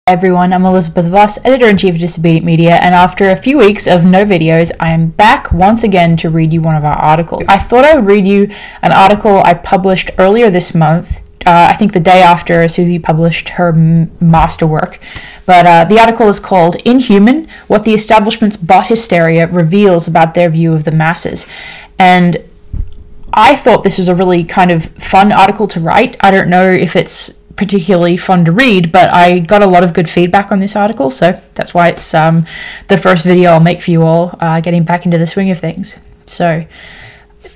Hi everyone, I'm Elizabeth Voss, Editor-in-Chief of Disobedient Media, and after a few weeks of no videos, I am back once again to read you one of our articles. I thought I would read you an article I published earlier this month, I think the day after Susie published her masterwork, but the article is called Inhuman, What the Establishment's Bot Hysteria Reveals About Their View of the Masses. And I thought this was a really kind of fun article to write. I don't know if it's particularly fun to read, but I got a lot of good feedback on this article, so that's why it's the first video I'll make for you all, getting back into the swing of things. So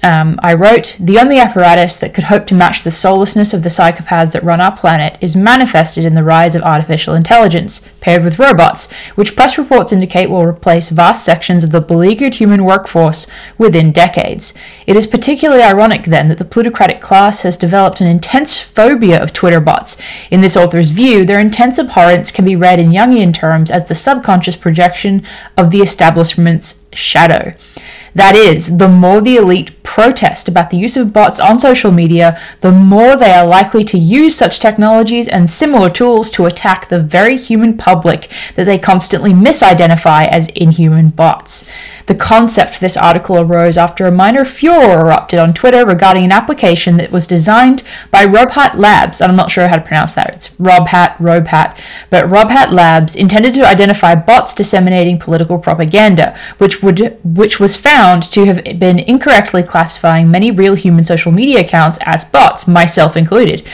I wrote, the only apparatus that could hope to match the soullessness of the psychopaths that run our planet is manifested in the rise of artificial intelligence, paired with robots, which press reports indicate will replace vast sections of the beleaguered human workforce within decades. It is particularly ironic, then, that the plutocratic class has developed an intense phobia of Twitter bots. In this author's view, their intense abhorrence can be read in Jungian terms as the subconscious projection of the establishment's shadow. That is, the more the elite protest about the use of bots on social media, the more they are likely to use such technologies and similar tools to attack the very human public that they constantly misidentify as inhuman bots. The concept for this article arose after a minor furor erupted on Twitter regarding an application that was designed by Robhat Labs, and I'm not sure how to pronounce that, it's Robhat, but Robhat Labs intended to identify bots disseminating political propaganda, which was found to have been incorrectly classifying many real human social media accounts as bots, myself included.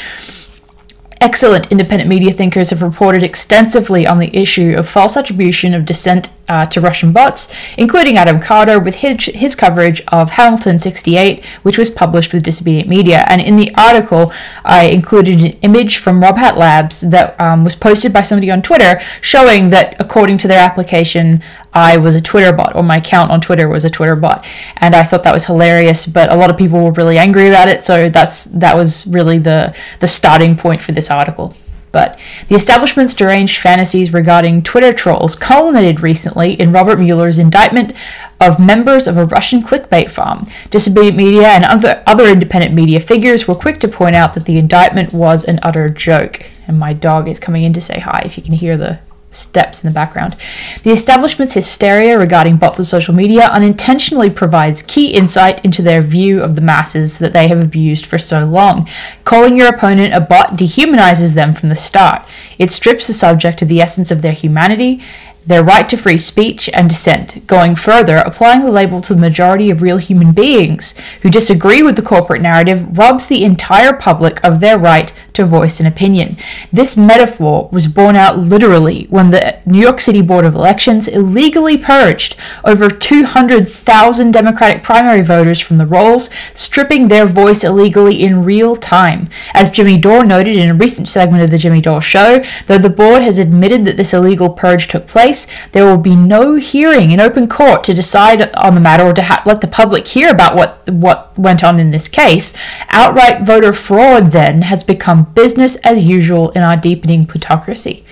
Excellent independent media thinkers have reported extensively on the issue of false attribution of descent to Russian bots, including Adam Carter with his coverage of Hamilton 68, which was published with Disobedient Media. And in the article, I included an image from Robhat Labs that was posted by somebody on Twitter showing that, according to their application, I was a Twitter bot, or my account on Twitter was a Twitter bot. And I thought that was hilarious, but a lot of people were really angry about it, so that was really the starting point for this article. But the establishment's deranged fantasies regarding Twitter trolls culminated recently in Robert Mueller's indictment of members of a Russian clickbait farm. Disobedient Media and other independent media figures were quick to point out that the indictment was an utter joke. And my dog is coming in to say hi, if you can hear the steps in the background. The establishment's hysteria regarding bots on social media unintentionally provides key insight into their view of the masses that they have abused for so long. Calling your opponent a bot dehumanizes them from the start. It strips the subject of the essence of their humanity, their right to free speech and dissent. Going further, applying the label to the majority of real human beings who disagree with the corporate narrative robs the entire public of their right to voice an opinion. This metaphor was borne out literally when the New York City Board of Elections illegally purged over 200,000 Democratic primary voters from the rolls, stripping their voice illegally in real time. As Jimmy Dore noted in a recent segment of The Jimmy Dore Show, though the board has admitted that this illegal purge took place, there will be no hearing in open court to decide on the matter or to let the public hear about what went on in this case. Outright voter fraud, then, has become business as usual in our deepening plutocracy.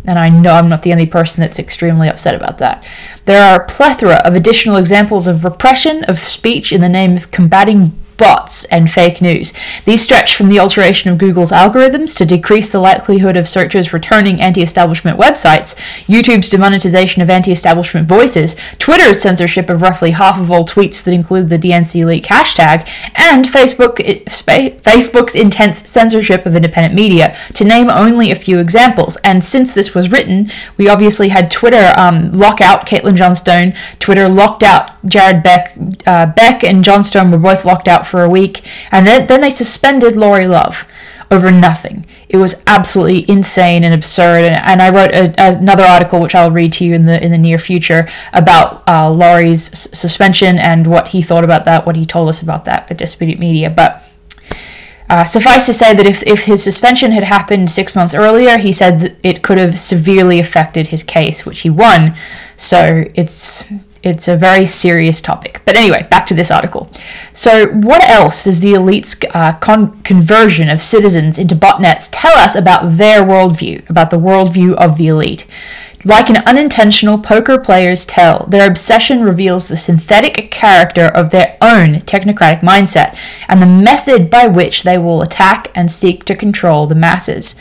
And I know I'm not the only person that's extremely upset about that. There are a plethora of additional examples of repression of speech in the name of combating bots and fake news. These stretch from the alteration of Google's algorithms to decrease the likelihood of searchers returning anti-establishment websites, YouTube's demonetization of anti-establishment voices, Twitter's censorship of roughly half of all tweets that include the DNC leak hashtag, and Facebook's intense censorship of independent media, to name only a few examples. And since this was written, we obviously had Twitter lock out Caitlin Johnstone, Twitter locked out Jared Beck. Beck and Johnstone were both locked out for a week, and then they suspended Lori Love over nothing. It was absolutely insane and absurd, and I wrote another article which I'll read to you in the near future about Lori's suspension and what he thought about that, what he told us about that at Disobedient Media. But suffice to say that if his suspension had happened 6 months earlier, he said that it could have severely affected his case, which he won. So it's a very serious topic. But anyway, back to this article. So what else does the elite's conversion of citizens into botnets tell us about their worldview, about the worldview of the elite? Like an unintentional poker player's tell, their obsession reveals the synthetic character of their own technocratic mindset and the method by which they will attack and seek to control the masses.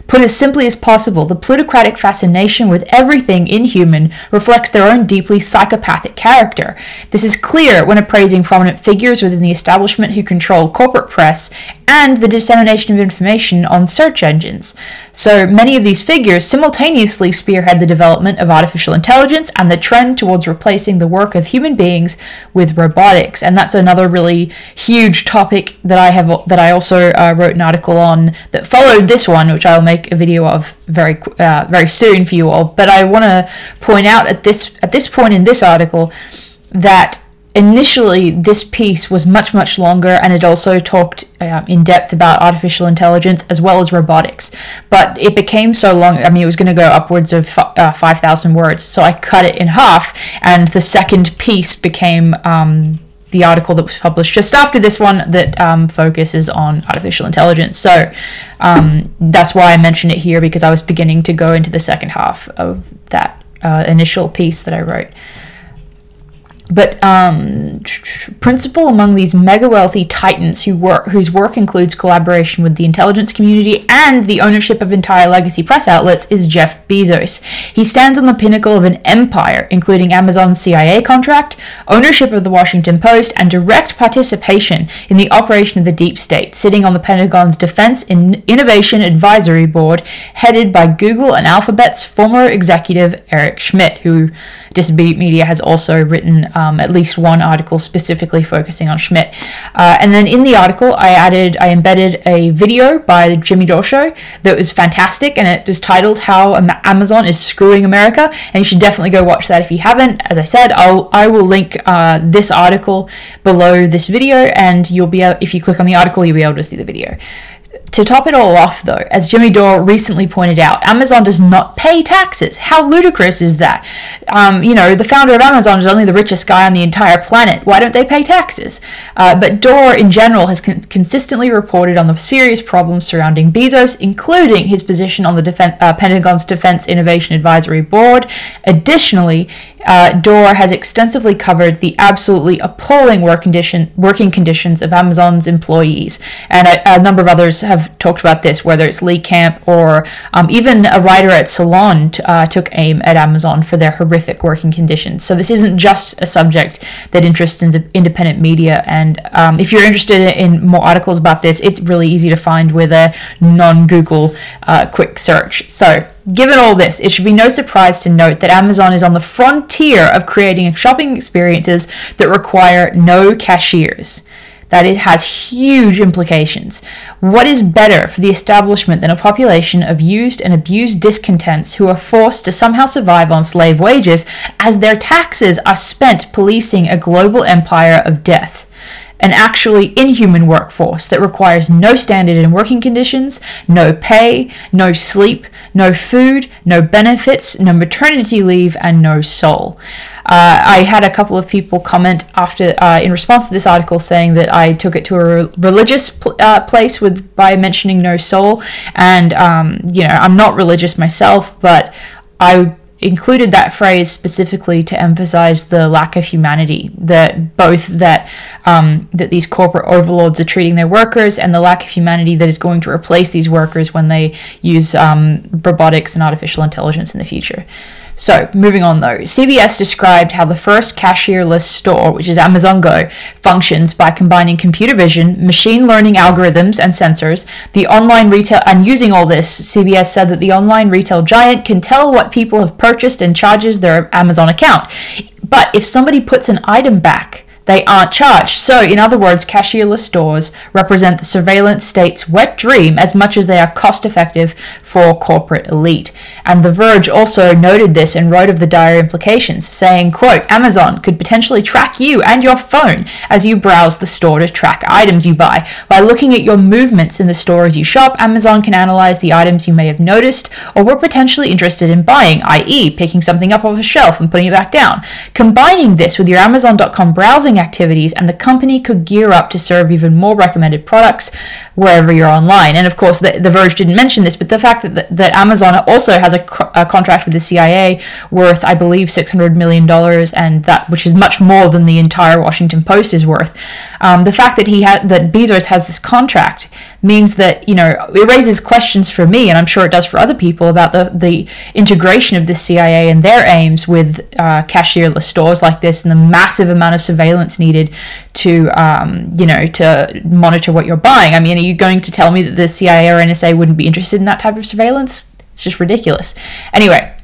Put as simply as possible, the plutocratic fascination with everything inhuman reflects their own deeply psychopathic character. This is clear when appraising prominent figures within the establishment who control corporate press and the dissemination of information on search engines. So many of these figures simultaneously spearhead the development of artificial intelligence and the trend towards replacing the work of human beings with robotics. And that's another really huge topic that I also wrote an article on that followed this one, which I'll make a video of very soon for you all. But I want to point out at this point in this article that initially this piece was much longer, and it also talked in depth about artificial intelligence as well as robotics, but it became so long. I mean, it was going to go upwards of 5,000 words, so I cut it in half, and the second piece became the article that was published just after this one that focuses on artificial intelligence. So that's why I mention it here, because I was beginning to go into the second half of that initial piece that I wrote. But principal among these mega wealthy titans whose work includes collaboration with the intelligence community and the ownership of entire legacy press outlets is Jeff Bezos. He stands on the pinnacle of an empire, including Amazon's CIA contract, ownership of the Washington Post, and direct participation in the operation of the deep state, sitting on the Pentagon's Defense Innovation Advisory Board, headed by Google and Alphabet's former executive Eric Schmidt, who Disobedient Media has also written at least one article specifically focusing on Schmidt. And then in the article, I embedded a video by Jimmy Dore Show that was fantastic, and it was titled "How Amazon is Screwing America," and you should definitely go watch that if you haven't. As I said, I will link this article below this video, and you'll be able, if you click on the article, you'll be able to see the video. To top it all off, though, as Jimmy Dore recently pointed out, Amazon does not pay taxes. How ludicrous is that? The founder of Amazon is only the richest guy on the entire planet. Why don't they pay taxes? But Dore, in general, has consistently reported on the serious problems surrounding Bezos, including his position on the Pentagon's Defense Innovation Advisory Board. Additionally, Dore has extensively covered the absolutely appalling working conditions of Amazon's employees, and a number of others have talked about this, whether it's Lee Camp or even a writer at Salon took aim at Amazon for their horrific working conditions. So this isn't just a subject that interests independent media, and if you're interested in more articles about this, it's really easy to find with a non-Google quick search. So given all this, it should be no surprise to note that Amazon is on the frontier of creating shopping experiences that require no cashiers. That it has huge implications. What is better for the establishment than a population of used and abused discontents who are forced to somehow survive on slave wages as their taxes are spent policing a global empire of death? An actually inhuman workforce that requires no standard in working conditions, no pay, no sleep, no food, no benefits, no maternity leave, and no soul. I had a couple of people comment in response to this article saying that I took it to a religious place by mentioning no soul, and I'm not religious myself, but I included that phrase specifically to emphasize the lack of humanity that these corporate overlords are treating their workers, and the lack of humanity that is going to replace these workers when they use robotics and artificial intelligence in the future. So, moving on though, CBS described how the first cashierless store, which is Amazon Go, functions by combining computer vision, machine learning algorithms and sensors. The online retail, and using all this, CBS said that the online retail giant can tell what people have purchased and charges their Amazon account. But if somebody puts an item back, they aren't charged. So, in other words, cashierless stores represent the surveillance state's wet dream as much as they are cost-effective for corporate elite. And The Verge also noted this and wrote of the dire implications, saying, quote, Amazon could potentially track you and your phone as you browse the store to track items you buy. By looking at your movements in the store as you shop, Amazon can analyze the items you may have noticed or were potentially interested in buying, i.e. picking something up off a shelf and putting it back down. Combining this with your Amazon.com browsing activities, and the company could gear up to serve even more recommended products wherever you're online. And of course, the Verge didn't mention this, but the fact that Amazon also has a contract with the CIA worth, I believe, $600 million, and which is much more than the entire Washington Post is worth. The fact that that Bezos has this contract means that, it raises questions for me, and I'm sure it does for other people, about the integration of the CIA and their aims with cashierless stores like this, and the massive amount of surveillance needed to to monitor what you're buying. I mean, are you going to tell me that the CIA or NSA wouldn't be interested in that type of surveillance? It's just ridiculous. Anyway,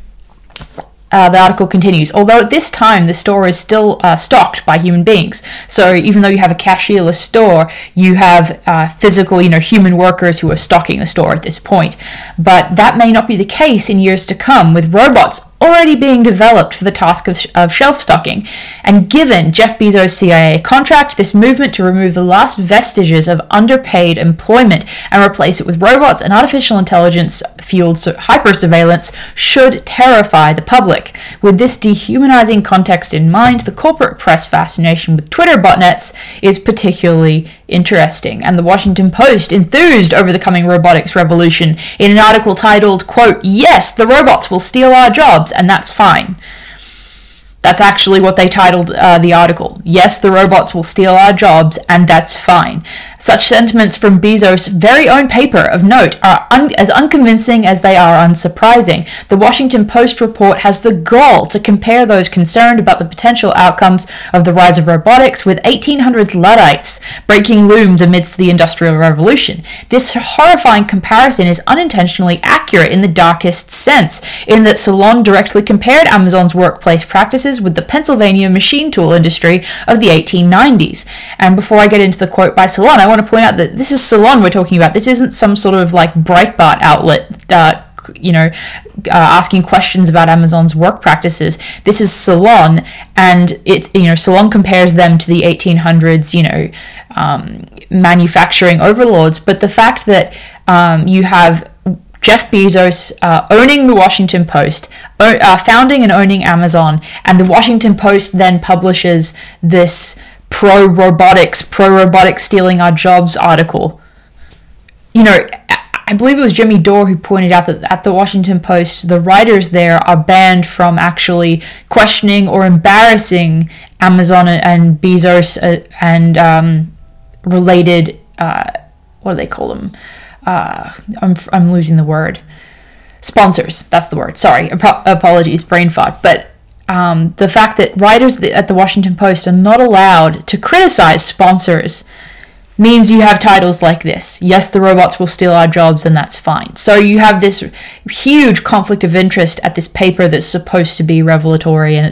the article continues. Although at this time the store is still stocked by human beings, so even though you have a cashierless store, you have physical, human workers who are stocking the store at this point. But that may not be the case in years to come, with robots already being developed for the task of shelf stocking. And given Jeff Bezos' CIA contract, this movement to remove the last vestiges of underpaid employment and replace it with robots and artificial intelligence-fueled hyper-surveillance should terrify the public. With this dehumanizing context in mind, the corporate press fascination with Twitter botnets is particularly interesting, and the Washington Post enthused over the coming robotics revolution in an article titled, quote, "Yes, the robots will steal our jobs, and that's fine." That's actually what they titled the article. Yes, the robots will steal our jobs, and that's fine. Such sentiments from Bezos' very own paper of note are as unconvincing as they are unsurprising. The Washington Post report has the gall to compare those concerned about the potential outcomes of the rise of robotics with 1800s Luddites breaking looms amidst the Industrial Revolution. This horrifying comparison is unintentionally accurate in the darkest sense, in that Salon directly compared Amazon's workplace practices with the Pennsylvania machine tool industry of the 1890s. And before I get into the quote by Salon, I want to point out that this is Salon we're talking about. This isn't some sort of like Breitbart outlet, asking questions about Amazon's work practices. This is Salon, and Salon compares them to the 1800s, manufacturing overlords. But the fact that you have Jeff Bezos owning the Washington Post, founding and owning Amazon, and the Washington Post then publishes this pro-robotics stealing our jobs article. I believe it was Jimmy Dore who pointed out that at the Washington Post, the writers there are banned from actually questioning or embarrassing Amazon and Bezos and related, what do they call them? I'm losing the word. Sponsors, that's the word. Sorry, apologies, brain fart. But the fact that writers at the Washington Post are not allowed to criticize sponsors means you have titles like this. Yes, the robots will steal our jobs, and that's fine. So you have this huge conflict of interest at this paper that's supposed to be revelatory, and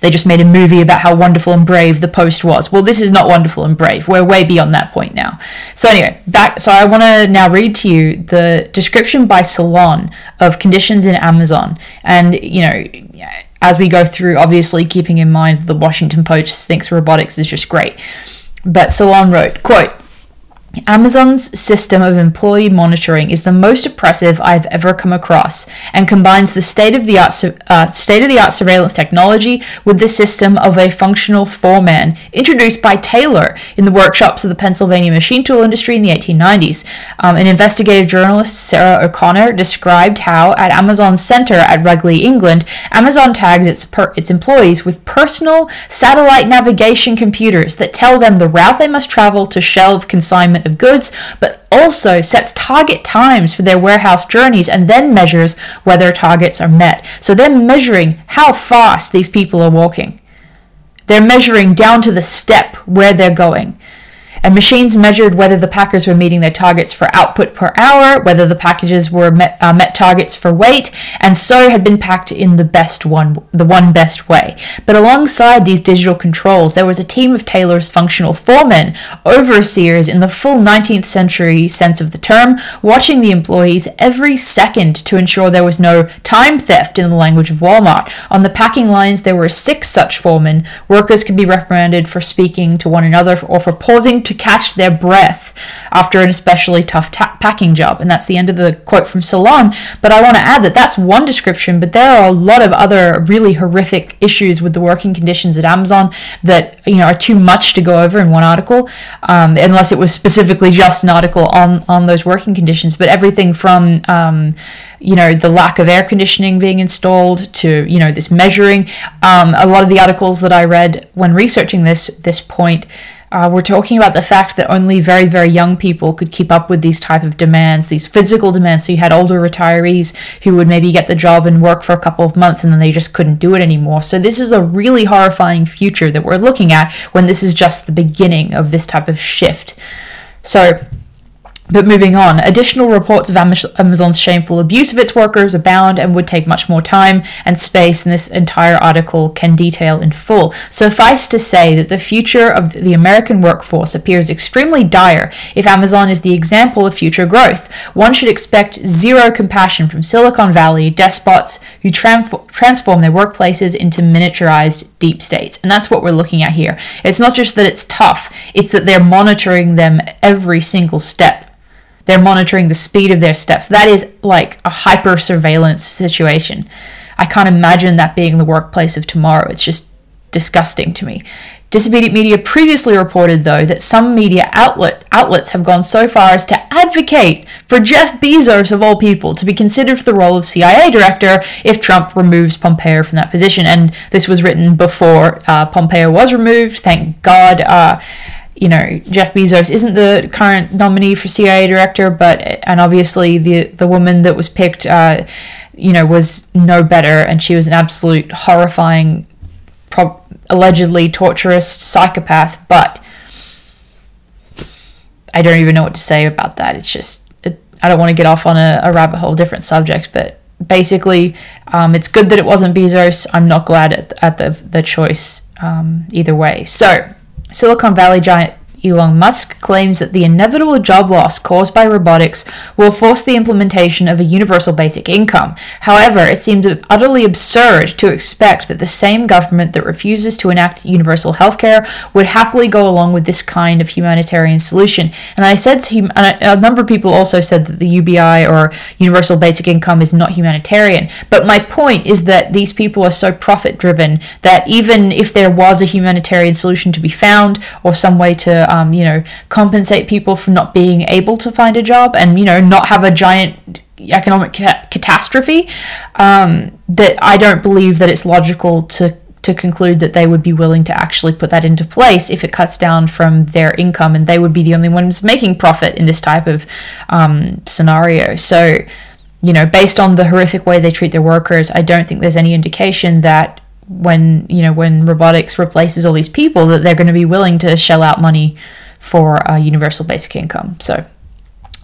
they just made a movie about how wonderful and brave the Post was. Well, this is not wonderful and brave. We're way beyond that point now. So anyway, so I want to now read to you the description by Salon of conditions in Amazon. And, as we go through, obviously keeping in mind that the Washington Post thinks robotics is just great. But Salon wrote, quote, "Amazon's system of employee monitoring is the most oppressive I've ever come across, and combines the state-of-the-art surveillance technology with the system of a functional foreman introduced by Taylor in the workshops of the Pennsylvania machine tool industry in the 1890s. An investigative journalist, Sarah O'Connor, described how at Amazon's center at Rugeley, England, Amazon tags its employees with personal satellite navigation computers that tell them the route they must travel to shelve consignment of goods, but also sets target times for their warehouse journeys and then measures whether targets are met." So they're measuring how fast these people are walking. They're measuring down to the step where they're going. And machines measured whether the packers were meeting their targets for output per hour, whether the packages were met targets for weight, and so had been packed in the one best way. But alongside these digital controls, there was a team of Taylor's functional foremen, overseers in the full 19th century sense of the term, watching the employees every second to ensure there was no time theft, in the language of Walmart. On the packing lines, there were 6 such foremen. Workers could be reprimanded for speaking to one another or for pausing to catch their breath after an especially tough packing job. And that's the end of the quote from Salon. But I want to add that that's one description, but there are a lot of other really horrific issues with the working conditions at Amazon that are too much to go over in one article, unless it was specifically just an article on those working conditions. But everything from the lack of air conditioning being installed to this measuring. A lot of the articles that I read when researching this point We're talking about the fact that only very, very young people could keep up with these type of demands, these physical demands. So you had older retirees who would maybe get the job and work for a couple of months and then they just couldn't do it anymore. So this is a really horrifying future that we're looking at when this is just the beginning of this type of shift. But moving on, additional reports of Amazon's shameful abuse of its workers abound and would take much more time and space than this entire article can detail in full. Suffice to say that the future of the American workforce appears extremely dire if Amazon is the example of future growth. One should expect zero compassion from Silicon Valley despots who transform their workplaces into miniaturized deep states. And that's what we're looking at here. It's not just that it's tough, it's that they're monitoring them every single step. They're monitoring the speed of their steps. That is like a hyper surveillance situation. I can't imagine that being the workplace of tomorrow. It's just disgusting to me. Disobedient Media previously reported, though, that some media outlets have gone so far as to advocate for Jeff Bezos, of all people, to be considered for the role of CIA director if Trump removes Pompeo from that position. And this was written before Pompeo was removed. Thank God. Jeff Bezos isn't the current nominee for CIA director, and obviously the woman that was picked, was no better, and she was an absolute horrifying, allegedly torturous psychopath. But I don't even know what to say about that. It's just, I don't want to get off on a rabbit hole, different subject, but basically, it's good that it wasn't Bezos. I'm not glad at the choice either way. So, Silicon Valley giant Elon Musk claims that the inevitable job loss caused by robotics will force the implementation of a universal basic income. However, it seems utterly absurd to expect that the same government that refuses to enact universal healthcare would happily go along with this kind of humanitarian solution. And I said to him, and a number of people also said that the UBI or universal basic income is not humanitarian. But my point is that these people are so profit driven that even if there was a humanitarian solution to be found or some way to compensate people for not being able to find a job and, not have a giant economic catastrophe, that I don't believe that it's logical to conclude that they would be willing to actually put that into place if it cuts down from their income and they would be the only ones making profit in this type of scenario. So, based on the horrific way they treat their workers, I don't think there's any indication that when robotics replaces all these people, that they're going to be willing to shell out money for a universal basic income. So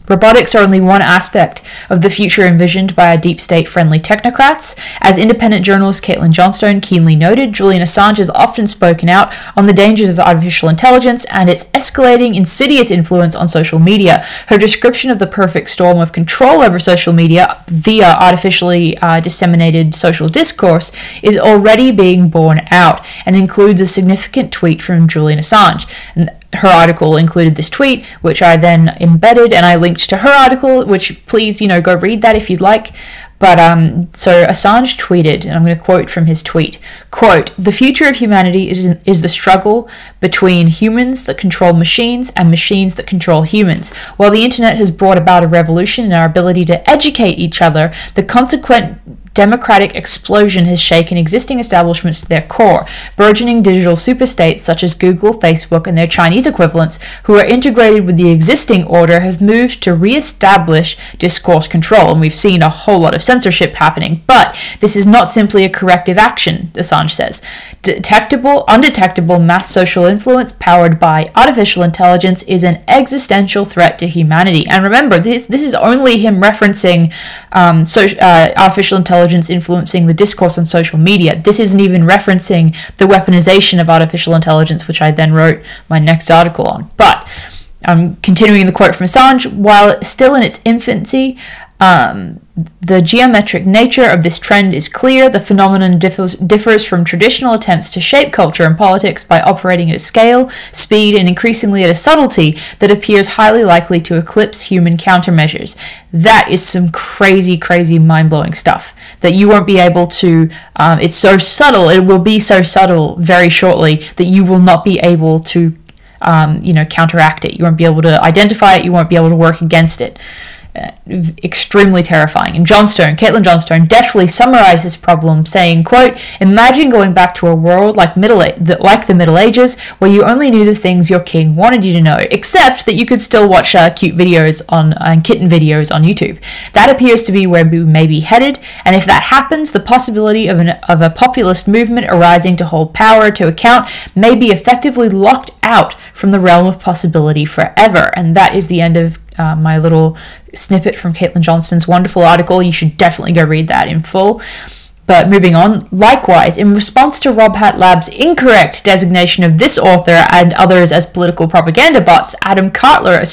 robotics are only one aspect of the future envisioned by our deep state-friendly technocrats. As independent journalist Caitlin Johnstone keenly noted, Julian Assange has often spoken out on the dangers of artificial intelligence and its escalating, insidious influence on social media. Her description of the perfect storm of control over social media via artificially disseminated social discourse is already being borne out and includes a significant tweet from Julian Assange. And her article included this tweet, which I then embedded, and I linked to her article, which please, go read that if you'd like. But so Assange tweeted, and I'm going to quote from his tweet, quote, "The future of humanity is the struggle between humans that control machines and machines that control humans. While the internet has brought about a revolution in our ability to educate each other, the consequent democratic explosion has shaken existing establishments to their core. Burgeoning digital superstates such as Google, Facebook, and their Chinese equivalents, who are integrated with the existing order, have moved to re-establish discourse control." And we've seen a whole lot of censorship happening. But this is not simply a corrective action, Assange says. Undetectable mass social influence powered by artificial intelligence is an existential threat to humanity. And remember, this is only him referencing artificial intelligence influencing the discourse on social media. This isn't even referencing the weaponization of artificial intelligence, which I then wrote my next article on. But I'm continuing the quote from Assange. "While still in its infancy, the geometric nature of this trend is clear. The phenomenon differs from traditional attempts to shape culture and politics by operating at a scale, speed, and increasingly at a subtlety that appears highly likely to eclipse human countermeasures." That is some crazy, crazy, mind-blowing stuff that you won't be able to, it's so subtle, it will be so subtle very shortly that you will not be able to, counteract it. You won't be able to identify it, you won't be able to work against it. extremely terrifying. And Caitlin Johnstone definitely summarized this problem saying, quote, "Imagine going back to a world like the Middle Ages, where you only knew the things your king wanted you to know, except that you could still watch cute videos and kitten videos on YouTube. That appears to be where we may be headed, and if that happens, the possibility of a populist movement arising to hold power to account may be effectively locked out from the realm of possibility forever." And that is the end of my little snippet from Caitlin Johnston's wonderful article. You should definitely go read that in full. But moving on, likewise, in response to Rob Hat Lab's incorrect designation of this author and others as political propaganda bots, Adam Carter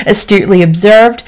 astutely observed,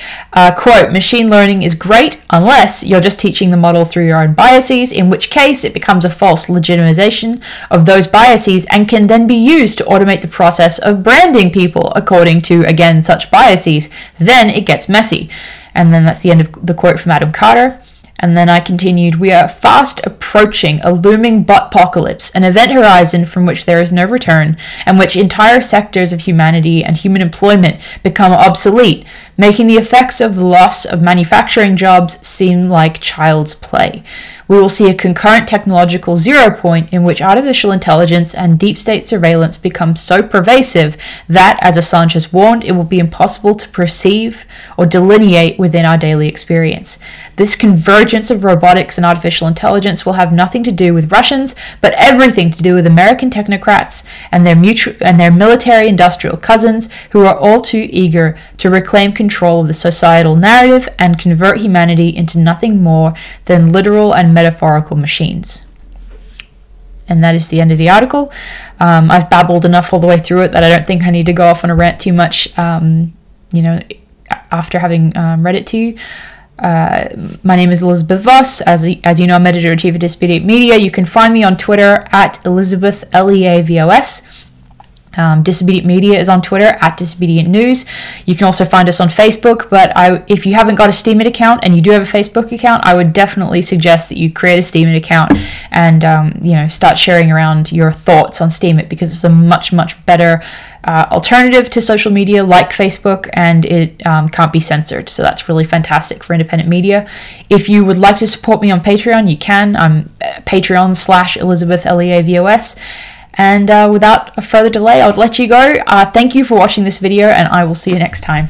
quote, "Machine learning is great unless you're just teaching the model through your own biases, in which case it becomes a false legitimization of those biases and can then be used to automate the process of branding people according to, again, such biases. Then it gets messy." And then that's the end of the quote from Adam Carter. And then I continued, "We are fast approaching a looming botpocalypse, an event horizon from which there is no return, and which entire sectors of humanity and human employment become obsolete, making the effects of the loss of manufacturing jobs seem like child's play. We will see a concurrent technological zero point in which artificial intelligence and deep state surveillance become so pervasive that, as Assange has warned, it will be impossible to perceive or delineate within our daily experience. This convergence of robotics and artificial intelligence will have nothing to do with Russians, but everything to do with American technocrats and their military-industrial cousins, who are all too eager to reclaim control of the societal narrative and convert humanity into nothing more than literal and metaphorical machines." And that is the end of the article. I've babbled enough all the way through it that I don't think I need to go off on a rant too much, after having read it to you. My name is Elizabeth Voss. As you know, I'm editor-in-chief of Disobedient Media. You can find me on Twitter at Elizabeth, Leavos. Disobedient Media is on Twitter at Disobedient News. You can also find us on Facebook, but if you haven't got a Steemit account and you do have a Facebook account, I would definitely suggest that you create a Steemit account and start sharing around your thoughts on Steemit, because it's a much, much better alternative to social media like Facebook, and it can't be censored. So that's really fantastic for independent media. If you would like to support me on Patreon, you can. I'm Patreon.com/Elizabeth, Leavos. And without a further delay, I'll let you go. Thank you for watching this video, and I will see you next time.